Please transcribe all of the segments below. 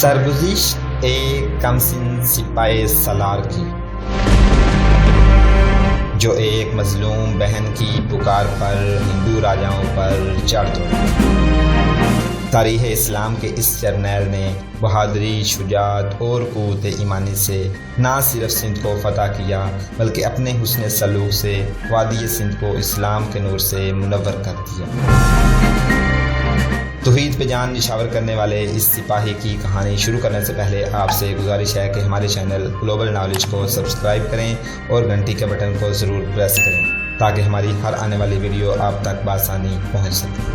سرگزشت ایک کمسن سپاہی سالار کی، جو ایک مظلوم بہن کی پکار پر ہندو راجاؤں پر چڑھ دوڑا۔ تاریخ اسلام کے اس جرنیل نے بہادری، شجاعت اور قوت ایمانی سے نہ صرف سندھ کو فتح کیا بلکہ اپنے حسن سلوک سے وادی سندھ کو اسلام کے نور سے منور کر دیا۔ توحید پہ جان نشاور کرنے والے اس سپاہی کی کہانی شروع کرنے سے پہلے آپ سے گزارش ہے کہ ہمارے چینل گلوبل نالج کو سبسکرائب کریں اور گھنٹی کے بٹن کو ضرور پریس کریں تاکہ ہماری ہر آنے والی ویڈیو آپ تک بآسانی پہنچ سکے۔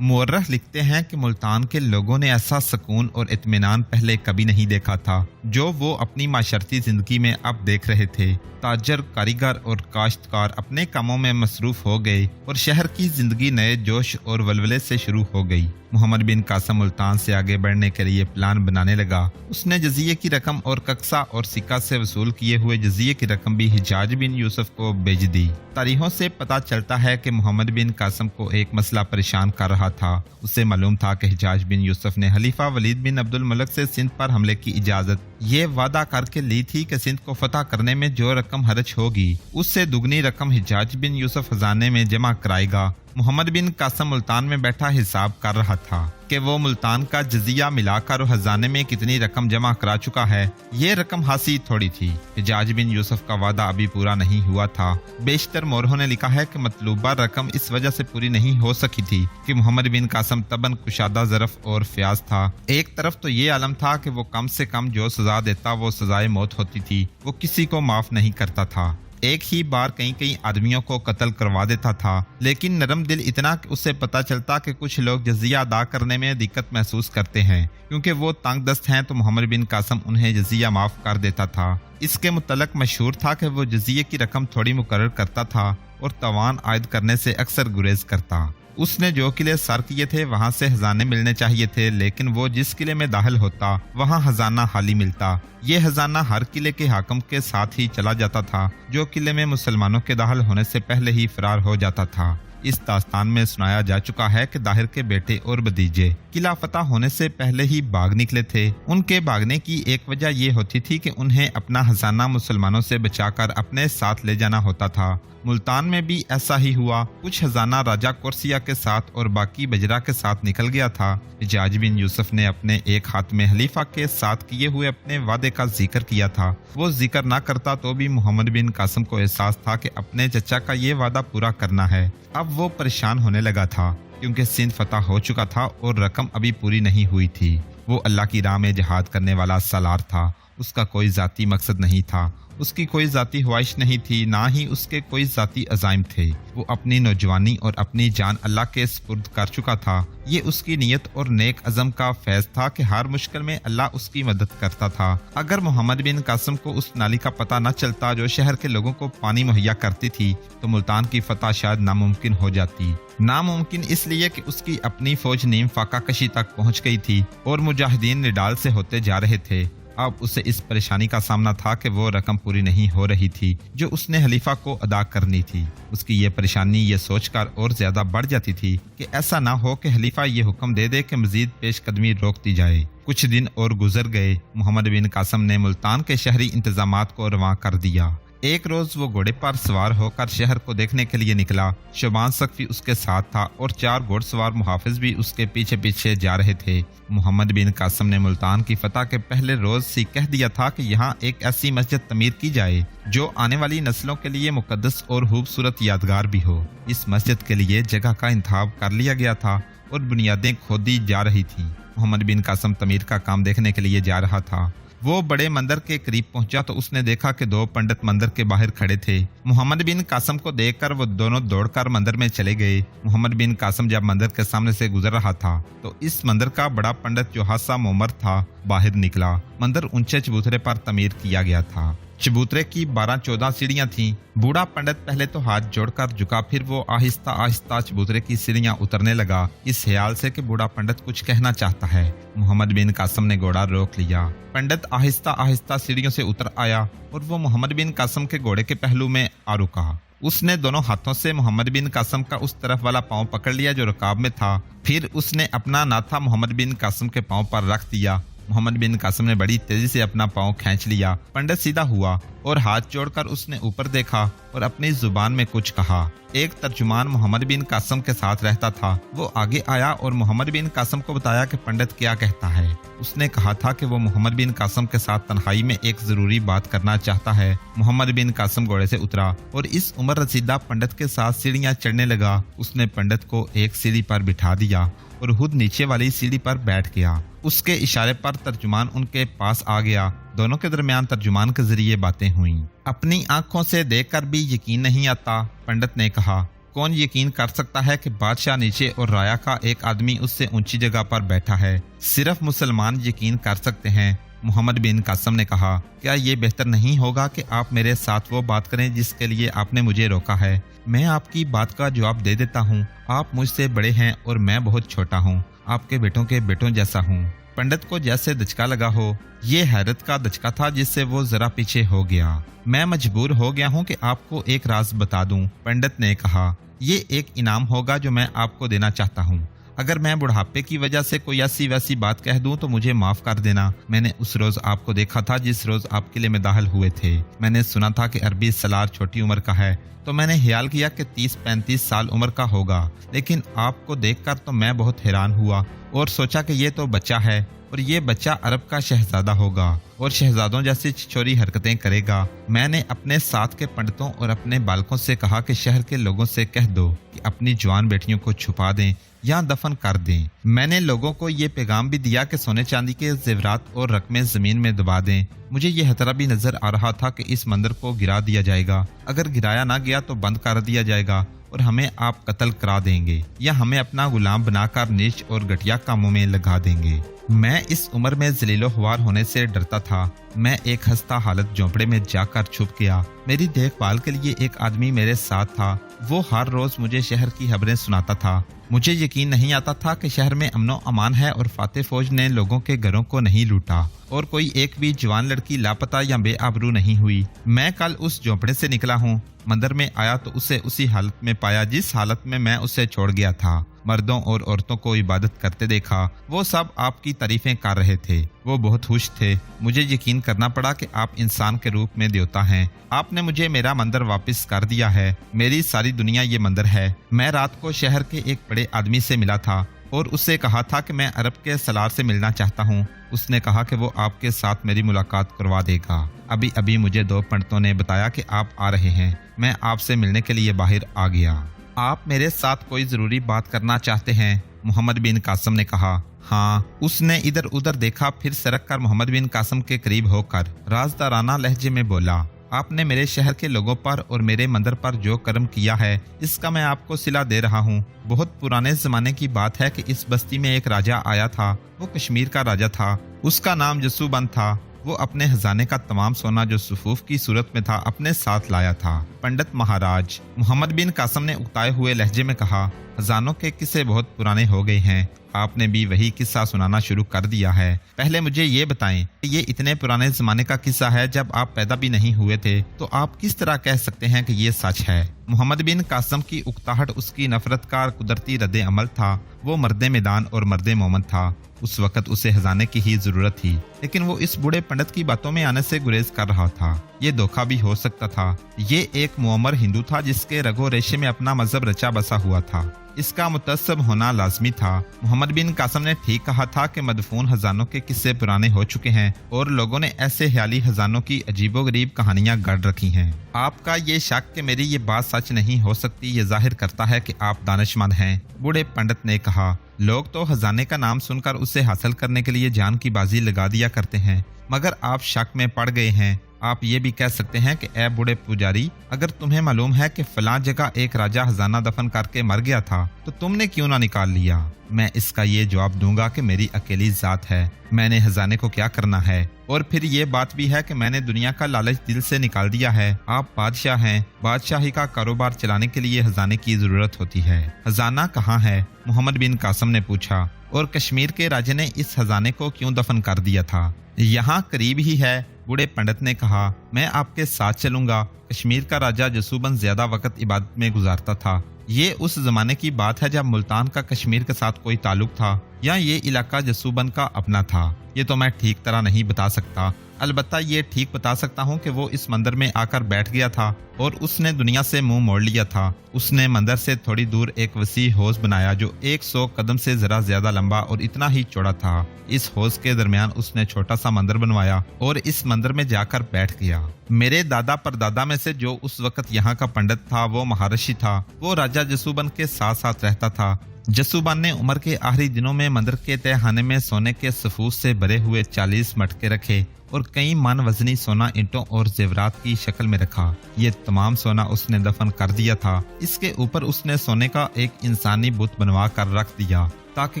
مورخ لکھتے ہیں کہ ملتان کے لوگوں نے ایسا سکون اور اطمینان پہلے کبھی نہیں دیکھا تھا جو وہ اپنی معاشرتی زندگی میں اب دیکھ رہے تھے۔ تاجر، کاریگر اور کاشتکار اپنے کاموں میں مصروف ہو گئے اور شہر کی زندگی نئے جوش اور ولولے سے شروع ہو گئی۔ محمد بن قاسم ملتان سے آگے بڑھنے کے لیے پلان بنانے لگا۔ اس نے جزیے کی رقم اور ککسا اور سکہ سے وصول کیے ہوئے جزیے کی رقم بھی حجاج بن یوسف کو بھیج دی۔ تاریخوں سے پتہ چلتا ہے کہ محمد بن قاسم کو ایک مسئلہ پریشان کر رہا تھا۔ اسے معلوم تھا کہ حجاج بن یوسف نے خلیفہ ولید بن عبد الملک سے سندھ پر حملے کی اجازت یہ وعدہ کر کے لی تھی کہ سندھ کو فتح کرنے میں جو رقم خرچ ہوگی اس سے دگنی رقم حجاج بن یوسف خزانے میں جمع کرائے گا۔ محمد بن قاسم ملتان میں بیٹھا حساب کر رہا تھا کہ وہ ملتان کا جزیہ ملا کر خزانے میں کتنی رقم جمع کرا چکا ہے۔ یہ رقم خاصی تھوڑی تھی۔ حجاج بن یوسف کا وعدہ ابھی پورا نہیں ہوا تھا۔ بیشتر مورخوں نے لکھا ہے کہ مطلوبہ رقم اس وجہ سے پوری نہیں ہو سکی تھی کہ محمد بن قاسم طبعاً کشادہ ظرف اور فیاض تھا۔ ایک طرف تو یہ عالم تھا کہ وہ کم سے کم جو سزا دیتا وہ سزائے موت ہوتی تھی، وہ کسی کو معاف نہیں کرتا تھا۔ ایک ہی بار کئی آدمیوں کو قتل کروا دیتا تھا، لیکن نرم دل اتنا کہ اسے پتا چلتا کہ کچھ لوگ جزیہ ادا کرنے میں دقت محسوس کرتے ہیں کیونکہ وہ تنگ دست ہیں، تو محمد بن قاسم انہیں جزیہ معاف کر دیتا تھا۔ اس کے متعلق مشہور تھا کہ وہ جزیے کی رقم تھوڑی مقرر کرتا تھا اور تاوان عائد کرنے سے اکثر گریز کرتا۔ اس نے جو قلعے سر کیے تھے وہاں سے خزانے ملنے چاہیے تھے، لیکن وہ جس قلعے میں داخل ہوتا وہاں خزانہ خالی ملتا۔ یہ خزانہ ہر قلعے کے حاکم کے ساتھ ہی چلا جاتا تھا جو قلعے میں مسلمانوں کے داخل ہونے سے پہلے ہی فرار ہو جاتا تھا۔ اس داستان میں سنایا جا چکا ہے کہ داہر کے بیٹے اور بھتیجے قلعہ فتح ہونے سے پہلے ہی بھاگ نکلے تھے۔ ان کے بھاگنے کی ایک وجہ یہ ہوتی تھی کہ انہیں اپنا خزانہ مسلمانوں سے بچا کر اپنے ساتھ لے جانا ہوتا تھا۔ ملتان میں بھی ایسا ہی ہوا۔ کچھ خزانہ راجہ کورسیا کے ساتھ اور باقی بجرا کے ساتھ نکل گیا تھا۔ حجاج بن یوسف نے اپنے ایک ہاتھ میں خلیفہ کے ساتھ کیے ہوئے اپنے وعدے کا ذکر کیا تھا۔ وہ ذکر نہ کرتا تو بھی محمد بن قاسم کو احساس تھا کہ اپنے چچا کا یہ وعدہ پورا کرنا ہے۔ اب وہ پریشان ہونے لگا تھا کیونکہ سندھ فتح ہو چکا تھا اور رقم ابھی پوری نہیں ہوئی تھی۔ وہ اللہ کی راہ میں جہاد کرنے والا سالار تھا۔ اس کا کوئی ذاتی مقصد نہیں تھا، اس کی کوئی ذاتی خواہش نہیں تھی، نہ ہی اس کے کوئی ذاتی عزائم تھے۔ وہ اپنی نوجوانی اور اپنی جان اللہ کے سپرد کر چکا تھا۔ یہ اس کی نیت اور نیک عزم کا فیض تھا کہ ہر مشکل میں اللہ اس کی مدد کرتا تھا۔ اگر محمد بن قاسم کو اس نالی کا پتہ نہ چلتا جو شہر کے لوگوں کو پانی مہیا کرتی تھی تو ملتان کی فتح شاید ناممکن ہو جاتی۔ ناممکن اس لیے کہ اس کی اپنی فوج نیم فاقہ کشی تک پہنچ گئی تھی اور مجاہدین نڈال سے ہوتے جا رہے تھے۔ اب اسے اس پریشانی کا سامنا تھا کہ وہ رقم پوری نہیں ہو رہی تھی جو اس نے خلیفہ کو ادا کرنی تھی۔ اس کی یہ پریشانی یہ سوچ کر اور زیادہ بڑھ جاتی تھی کہ ایسا نہ ہو کہ خلیفہ یہ حکم دے دے کہ مزید پیش قدمی روک دی جائے۔ کچھ دن اور گزر گئے۔ محمد بن قاسم نے ملتان کے شہری انتظامات کو رواں کر دیا۔ ایک روز وہ گھوڑے پر سوار ہو کر شہر کو دیکھنے کے لیے نکلا۔ شعبان سقفی اس کے ساتھ تھا اور 4 گھوڑ سوار محافظ بھی اس کے پیچھے پیچھے جا رہے تھے۔ محمد بن قاسم نے ملتان کی فتح کے پہلے روز سے کہہ دیا تھا کہ یہاں ایک ایسی مسجد تعمیر کی جائے جو آنے والی نسلوں کے لیے مقدس اور خوبصورت یادگار بھی ہو۔ اس مسجد کے لیے جگہ کا انتخاب کر لیا گیا تھا اور بنیادیں کھودی جا رہی تھیں۔ محمد بن قاسم تعمیر کا کام دیکھنے کے لیے جا رہا تھا۔ وہ بڑے مندر کے قریب پہنچا تو اس نے دیکھا کہ 2 پنڈت مندر کے باہر کھڑے تھے۔ محمد بن قاسم کو دیکھ کر وہ دونوں دوڑ کر مندر میں چلے گئے۔ محمد بن قاسم جب مندر کے سامنے سے گزر رہا تھا تو اس مندر کا بڑا پنڈت جو حادثہ مومر تھا باہر نکلا۔ مندر اونچے چبوترے پر تعمیر کیا گیا تھا۔ چبوترے کی 12-14 سیڑھیاں تھیں۔ بوڑھا پنڈت پہلے تو ہاتھ جوڑ کر جھکا، پھر وہ آہستہ آہستہ چبوترے کی سیڑھیاں اترنے لگا، اس خیال سے کہ بوڑھا پنڈت کچھ کہنا چاہتا ہے۔ محمد بن قاسم نے گھوڑا روک لیا۔ پنڈت آہستہ آہستہ سیڑھیوں سے اتر آیا اور وہ محمد بن قاسم کے گھوڑے کے پہلو میں آ رکا۔ उसने दोनों हाथों से मोहम्मद बिन कासिम का उस तरफ वाला पांव पकड़ लिया जो रकाब में था। फिर उसने अपना नाथा मोहम्मद बिन कासिम के पांव पर रख दिया। मोहम्मद बिन कासिम ने बड़ी तेजी से अपना पांव खींच लिया। पंडित सीधा हुआ और हाथ जोड़कर उसने ऊपर देखा और अपनी जुबान में कुछ कहा। एक तर्जुमान मोहम्मद बिन कासिम के साथ रहता था। वो आगे आया और मोहम्मद बिन कासिम को बताया कि पंडित क्या कहता है। उसने कहा था कि वो मोहम्मद बिन कासिम के साथ तन्हाई में एक जरूरी बात करना चाहता है। मोहम्मद बिन कासिम घोड़े से उतरा और इस उम्र रसीदा पंडित के साथ सीढ़ियां चढ़ने लगा। उसने पंडित को एक सीढ़ी पर बिठा दिया और खुद नीचे वाली सीढ़ी पर बैठ गया। उसके इशारे पर तर्जुमान उनके पास आ गया। दोनों के दरमियान तर्जुमान के जरिए बातें हुईं। अपनी आंखों से देखकर भी यकीन नहीं आता, पंडित ने कहा। कौन यकीन कर सकता है कि बादशाह नीचे और राया का एक आदमी उससे ऊंची जगह पर बैठा है? सिर्फ मुसलमान यकीन कर सकते हैं। मोहम्मद बिन कासिम ने कहा, क्या ये बेहतर नहीं होगा कि आप मेरे साथ वो बात करें जिसके लिए आपने मुझे रोका है? मैं आपकी बात का जवाब दे देता हूँ। आप मुझसे बड़े हैं और मैं बहुत छोटा हूँ, आपके बेटों के बेटों जैसा हूँ। पंडित को जैसे दचका लगा हो। ये हैरत का दचका था जिससे वो जरा पीछे हो गया। मैं मजबूर हो गया हूँ कि आपको एक राज बता दूं, पंडित ने कहा। ये एक इनाम होगा जो मैं आपको देना चाहता हूँ। अगर मैं बुढ़ापे की वजह से कोई ऐसी वैसी बात कह दूं तो मुझे माफ कर देना। मैंने उस रोज आपको देखा था जिस रोज आप किले में दाखिल हुए थे। मैंने सुना था कि अरबी सलार छोटी उम्र का है, तो मैंने ख्याल किया कि 30-35 साल उम्र का होगा। लेकिन आपको देखकर तो मैं बहुत हैरान हुआ और सोचा कि ये तो बच्चा है और ये बच्चा अरब का शहजादा होगा और शहजादों जैसी छिछोरी हरकतें करेगा। मैंने अपने साथ के पंडितों और अपने बालकों से कहा कि शहर के लोगों से कह दो कि अपनी जवान बेटियों को छुपा दें या दफन कर दें। मैंने लोगों को ये पैगाम भी दिया कि सोने चांदी के जेवरात और रकमें जमीन में दबा दें। मुझे ये खतरा भी नजर आ रहा था कि इस मंदिर को गिरा दिया जाएगा। अगर गिराया ना गया तो बंद कर दिया जाएगा और हमें आप कत्ल करा देंगे या हमें अपना गुलाम बनाकर नीच और घटिया कामों में लगा देंगे। मैं इस उम्र में जलीलो ख्वार होने से डरता था। मैं एक हंसता हालत झोंपड़े में जाकर छुप गया। मेरी देखभाल के लिए एक आदमी मेरे साथ था। वो हर रोज मुझे शहर की खबरें सुनाता था। मुझे यकीन नहीं आता था कि शहर में अमनो अमान है और फातेह फौज ने लोगों के घरों को नहीं लूटा और कोई एक भी जवान लड़की लापता या बेआबरू नहीं हुई। मैं कल उस झोंपड़े से निकला हूँ। मंदिर में आया तो उसे उसी हालत में पाया जिस हालत में मैं उसे छोड़ गया था। मर्दों और औरतों को इबादत करते देखा। वो सब आपकी तारीफें कर रहे थे। वो बहुत खुश थे। मुझे यकीन करना पड़ा कि आप इंसान के रूप में देवता हैं। आपने मुझे मेरा मंदिर वापस कर दिया है। मेरी सारी दुनिया ये मंदिर है। मैं रात को शहर के एक बड़े आदमी से मिला था और उससे कहा था कि मैं अरब के सलार से मिलना चाहता हूँ। उसने कहा कि वो आपके साथ मेरी मुलाकात करवा देगा। अभी अभी मुझे 2 पंडितों ने बताया कि आप आ रहे हैं। मैं आपसे मिलने के लिए बाहर आ गया। आप मेरे साथ कोई जरूरी बात करना चाहते हैं? मोहम्मद बिन कासिम ने कहा। हाँ। उसने इधर उधर देखा, फिर सरक कर मोहम्मद बिन कासिम के करीब होकर राजदाराना लहजे में बोला, आपने मेरे शहर के लोगों पर और मेरे मंदिर पर जो कर्म किया है इसका मैं आपको सिला दे रहा हूँ। बहुत पुराने जमाने की बात है कि इस बस्ती में एक राजा आया था। वो कश्मीर का राजा था। उसका नाम जसूबंद था। वो अपने खजाने का तमाम सोना जो सुफूफ की सूरत में था अपने साथ लाया था। पंडित महाराज, मोहम्मद बिन कासिम ने उकताए हुए लहजे में कहा, खजानों के किस्से बहुत पुराने हो गए हैं। आपने भी वही किस्सा सुनाना शुरू कर दिया है। पहले मुझे ये बताएं कि ये इतने पुराने जमाने का किस्सा है जब आप पैदा भी नहीं हुए थे, तो आप किस तरह कह सकते हैं कि ये सच है? मोहम्मद बिन कासिम की उकताहट उसकी नफरत का कुदरती रद्द अमल था। वो मर्दे मैदान और मर्दे मोमन था। उस वक्त उसे खजाने की ही जरूरत थी, लेकिन वो इस बूढ़े पंडित की बातों में आने से गुरेज कर रहा था। ये धोखा भी हो सकता था। ये एक मुअम्मर हिंदू था जिसके रगो रेशे में अपना मजहब रचा बसा हुआ था। इसका मुतस्सब होना लाजमी था। मोहम्मद बिन कासिम ने ठीक कहा था कि मदफून खजानों के किस्से पुराने हो चुके हैं और लोगों ने ऐसे ख्याली खजानों की अजीबोगरीब कहानियां गढ़ रखी हैं। आपका ये शक कि मेरी ये बात सच नहीं हो सकती, ये जाहिर करता है कि आप दानिशमंद हैं, बूढ़े पंडित ने कहा। लोग तो खजाने का नाम सुनकर उसे हासिल करने के लिए जान की बाजी लगा दिया करते हैं, मगर आप शक में पड़ गए हैं। आप ये भी कह सकते हैं कि ऐ बूढ़े पुजारी, अगर तुम्हें मालूम है कि फलां जगह एक राजा खजाना दफन करके मर गया था, तो तुमने क्यों ना निकाल लिया? मैं इसका ये जवाब दूंगा कि मेरी अकेली जात है, मैंने खजाने को क्या करना है। और फिर ये बात भी है कि मैंने दुनिया का लालच दिल से निकाल दिया है। आप बादशाह हैं, बादशाही का कारोबार चलाने के लिए खजाने की जरूरत होती है। खजाना कहाँ है? मोहम्मद बिन कासिम ने पूछा। और कश्मीर के राजे ने इस खजाने को क्यों दफन कर दिया था? यहाँ करीब ही है। बूढ़े पंडित ने कहा, मैं आपके साथ चलूंगा। कश्मीर का राजा जसूबन ज्यादा वक्त इबादत में गुजारता था। ये उस जमाने की बात है जब मुल्तान का कश्मीर के साथ कोई ताल्लुक था या ये इलाका जसूबन का अपना था। ये तो मैं ठीक तरह नहीं बता सकता। अलबत्ता ये ठीक बता सकता हूँ कि वो इस मंदिर में आकर बैठ गया था और उसने दुनिया से मुंह मोड़ लिया था। उसने मंदिर से थोड़ी दूर एक वसी हौज बनाया जो 100 कदम से जरा ज्यादा लंबा और इतना ही चौड़ा था। इस हौज के दरमियान उसने छोटा सा मंदिर बनवाया और इस मंदिर में जाकर बैठ गया। मेरे दादा परदादा में से जो उस वक्त यहाँ का पंडित था वो महर्षि था। वो राजा जसूबन के साथ साथ रहता था। जसूबन ने उम्र के आखिरी दिनों में मंदिर के तहखाने में सोने के सफूस से भरे हुए 40 मटके रखे और कई मन वजनी सोना ईंटों और जेवरात की शक्ल में रखा। ये तमाम सोना उसने दफन कर दिया था। इसके ऊपर उसने सोने का एक इंसानी बुत बनवा कर रख दिया ताकि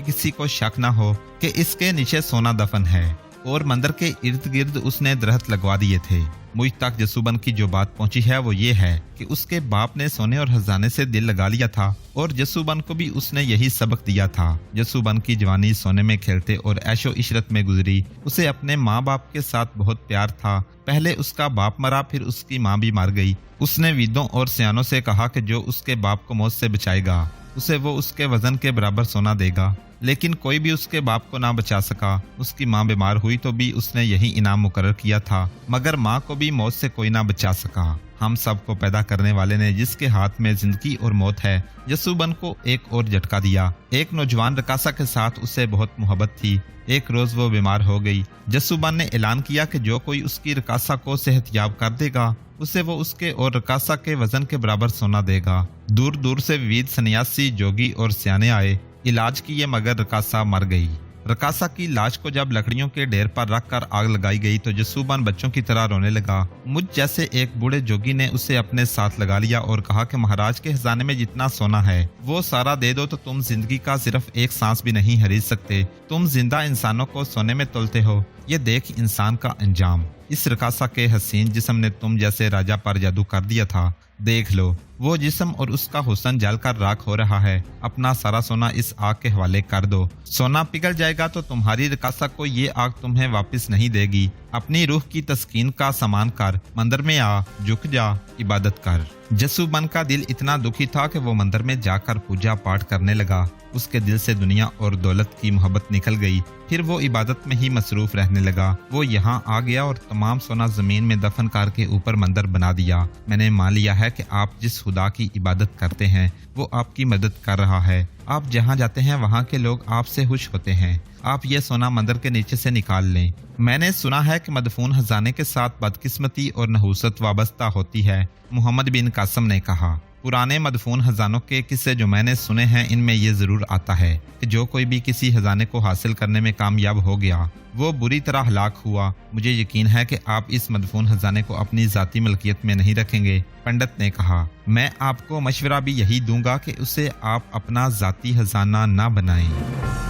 किसी को शक न हो कि इसके नीचे सोना दफन है। और मंदिर के इर्द गिर्द उसने दरख्त लगवा दिए थे। मुझ तक जसूबन की जो बात पहुंची है वो ये है कि उसके बाप ने सोने और खजाने से दिल लगा लिया था और जसूबन को भी उसने यही सबक दिया था। जसूबन की जवानी सोने में खेलते और ऐशो इशरत में गुजरी। उसे अपने माँ बाप के साथ बहुत प्यार था। पहले उसका बाप मरा, फिर उसकी माँ भी मर गई। उसने विदों और सियानों से कहा कि जो उसके बाप को मौत से बचाएगा उसे वो उसके वजन के बराबर सोना देगा, लेकिन कोई भी उसके बाप को ना बचा सका। उसकी माँ बीमार हुई तो भी उसने यही इनाम मुकर्रर किया था, मगर माँ को भी मौत से कोई ना बचा सका। हम सब को पैदा करने वाले ने जिसके हाथ में जिंदगी और मौत है, जसूबन को एक और झटका दिया। एक नौजवान रकासा के साथ उसे बहुत मोहब्बत थी। एक रोज वो बीमार हो गई। जसूबन ने ऐलान किया कि जो कोई उसकी रकासा को सेहतयाब कर देगा उसे वो उसके और रकासा के वजन के बराबर सोना देगा। दूर दूर से विविध सन्यासी, जोगी और सियाने आए, इलाज किए, मगर रकासा मर गई। रकासा की लाश को जब लकड़ियों के ढेर पर रखकर आग लगाई गई तो जसूबन बच्चों की तरह रोने लगा। मुझ जैसे एक बूढ़े जोगी ने उसे अपने साथ लगा लिया और कहा कि महाराज के खजाने में जितना सोना है वो सारा दे दो तो तुम जिंदगी का सिर्फ एक सांस भी नहीं खरीद सकते। तुम जिंदा इंसानों को सोने में तोलते हो। ये देख इंसान का अंजाम। इस रकासा के हसीन जिस्म ने तुम जैसे राजा पर जादू कर दिया था। देख लो, वो जिस्म और उसका हुस्न जलकर राख हो रहा है। अपना सारा सोना इस आग के हवाले कर दो। सोना पिघल जाएगा तो तुम्हारी रकासा को ये आग तुम्हें वापस नहीं देगी। अपनी रूह की तस्कीन का सामान कर, मंदिर में आ, झुक जा, इबादत कर। जसूबन का दिल इतना दुखी था कि वो मंदिर में जाकर पूजा पाठ करने लगा। उसके दिल से दुनिया और दौलत की मोहब्बत निकल गई। फिर वो इबादत में ही मसरूफ रहने लगा। वो यहाँ आ गया और तमाम सोना जमीन में दफन करके ऊपर मंदिर बना दिया। मैंने मान लिया है कि आप जिस खुदा की इबादत करते हैं वो आपकी मदद कर रहा है। आप जहाँ जाते हैं वहाँ के लोग आपसे खुश होते हैं। आप ये सोना मंदिर के नीचे से निकाल लें। मैंने सुना है कि मदफून खजाने के साथ बदकिस्मती और नहूसत वाबस्ता होती है। मोहम्मद बिन कासम ने कहा, पुराने मदफून खजानों के किस्से जो मैंने सुने हैं इनमें यह जरूर आता है कि जो कोई भी किसी खजाने को हासिल करने में कामयाब हो गया वो बुरी तरह हलाक हुआ। मुझे यकीन है कि आप इस मदफून खजाने को अपनी जाती मलकियत में नहीं रखेंगे। पंडित ने कहा, मैं आपको मशवरा भी यही दूंगा कि उसे आप अपना जाती खजाना ना बनाएं।